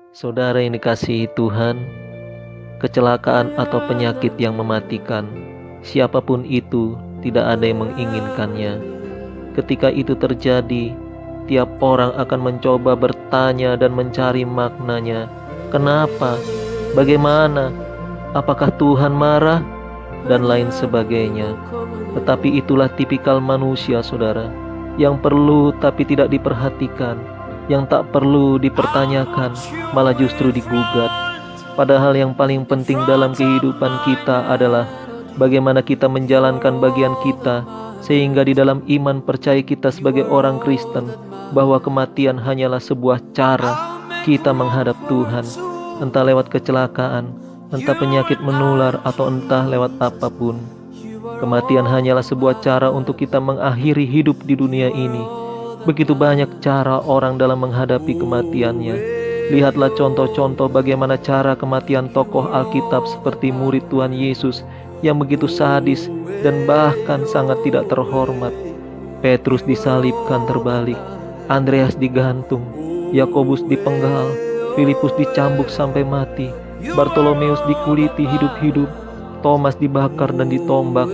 Saudara yang dikasihi Tuhan, kecelakaan atau penyakit yang mematikan, siapapun itu tidak ada yang menginginkannya. Ketika itu terjadi, tiap orang akan mencoba bertanya dan mencari maknanya. Kenapa? Bagaimana? Apakah Tuhan marah? Dan lain sebagainya. Tetapi itulah tipikal manusia, saudara, yang perlu tapi tidak diperhatikan, yang tak perlu dipertanyakan, malah justru digugat. Padahal yang paling penting dalam kehidupan kita adalah bagaimana kita menjalankan bagian kita, sehingga di dalam iman percaya kita sebagai orang Kristen bahwa kematian hanyalah sebuah cara kita menghadap Tuhan, entah lewat kecelakaan, entah penyakit menular, atau entah lewat apapun. Kematian hanyalah sebuah cara untuk kita mengakhiri hidup di dunia ini. Begitu banyak cara orang dalam menghadapi kematiannya. Lihatlah contoh-contoh bagaimana cara kematian tokoh Alkitab seperti murid Tuhan Yesus yang begitu sadis dan bahkan sangat tidak terhormat. Petrus disalibkan terbalik, Andreas digantung, Yakobus dipenggal, Filipus dicambuk sampai mati, Bartolomeus dikuliti hidup-hidup, Thomas dibakar dan ditombak,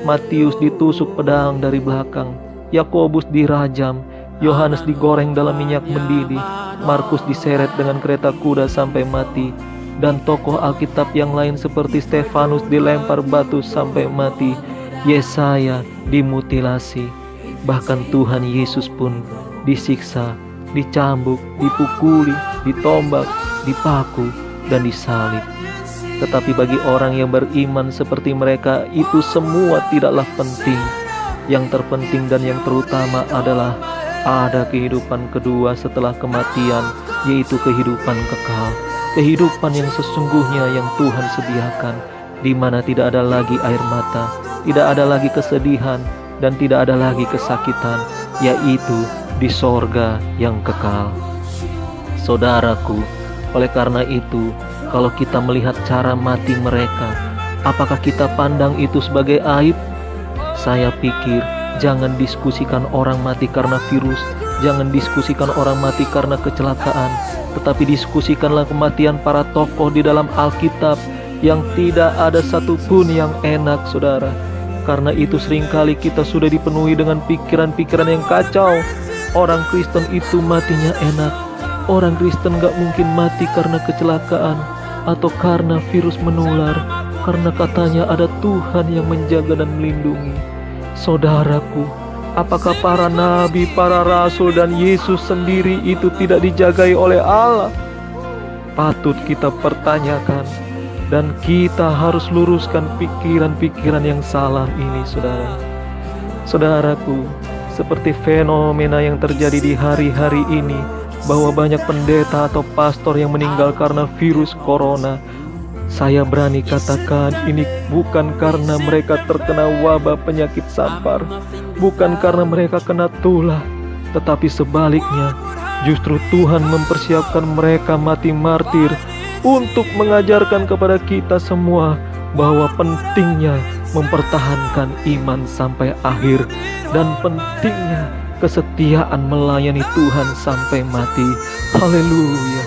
Matius ditusuk pedang dari belakang, Yakobus dirajam, Yohanes digoreng dalam minyak mendidih, Markus diseret dengan kereta kuda sampai mati, dan tokoh Alkitab yang lain seperti Stefanus dilempar batu sampai mati, Yesaya dimutilasi, bahkan Tuhan Yesus pun disiksa, dicambuk, dipukuli, ditombak, dipaku, dan disalib. Tetapi bagi orang yang beriman seperti mereka, itu semua tidaklah penting. Yang terpenting dan yang terutama adalah ada kehidupan kedua setelah kematian, yaitu kehidupan kekal, kehidupan yang sesungguhnya yang Tuhan sediakan, di mana tidak ada lagi air mata, tidak ada lagi kesedihan, dan tidak ada lagi kesakitan, yaitu di sorga yang kekal. Saudaraku, oleh karena itu, kalau kita melihat cara mati mereka, apakah kita pandang itu sebagai aib? Saya pikir jangan diskusikan orang mati karena virus, jangan diskusikan orang mati karena kecelakaan, tetapi diskusikanlah kematian para tokoh di dalam Alkitab yang tidak ada satupun yang enak, saudara. Karena itu seringkali kita sudah dipenuhi dengan pikiran-pikiran yang kacau. Orang Kristen itu matinya enak. Orang Kristen gak mungkin mati karena kecelakaan atau karena virus menular, karena katanya ada Tuhan yang menjaga dan melindungi. Saudaraku, apakah para nabi, para rasul, dan Yesus sendiri itu tidak dijagai oleh Allah? Patut kita pertanyakan, dan kita harus luruskan pikiran-pikiran yang salah ini, saudara. Saudaraku, seperti fenomena yang terjadi di hari-hari ini, bahwa banyak pendeta atau pastor yang meninggal karena virus corona, saya berani katakan ini bukan karena mereka terkena wabah penyakit sampar, bukan karena mereka kena tulah, tetapi sebaliknya, justru Tuhan mempersiapkan mereka mati martir untuk mengajarkan kepada kita semua bahwa pentingnya mempertahankan iman sampai akhir dan pentingnya kesetiaan melayani Tuhan sampai mati. Haleluya.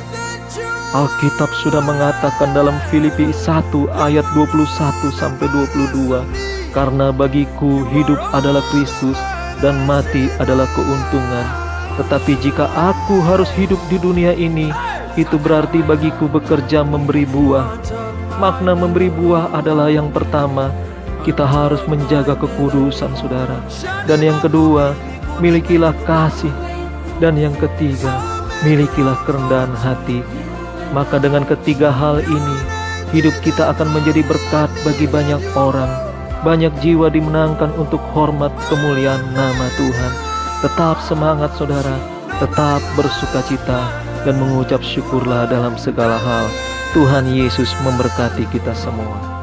Alkitab sudah mengatakan dalam Filipi 1 ayat 21 sampai 22, karena bagiku hidup adalah Kristus dan mati adalah keuntungan. Tetapi jika aku harus hidup di dunia ini, itu berarti bagiku bekerja memberi buah. Makna memberi buah adalah yang pertama, kita harus menjaga kekudusan, saudara. Dan yang kedua, milikilah kasih. Dan yang ketiga, milikilah kerendahan hati. Maka dengan ketiga hal ini, hidup kita akan menjadi berkat bagi banyak orang. Banyak jiwa dimenangkan untuk hormat kemuliaan nama Tuhan. Tetap semangat, saudara. Tetap bersukacita dan mengucap syukurlah dalam segala hal. Tuhan Yesus memberkati kita semua.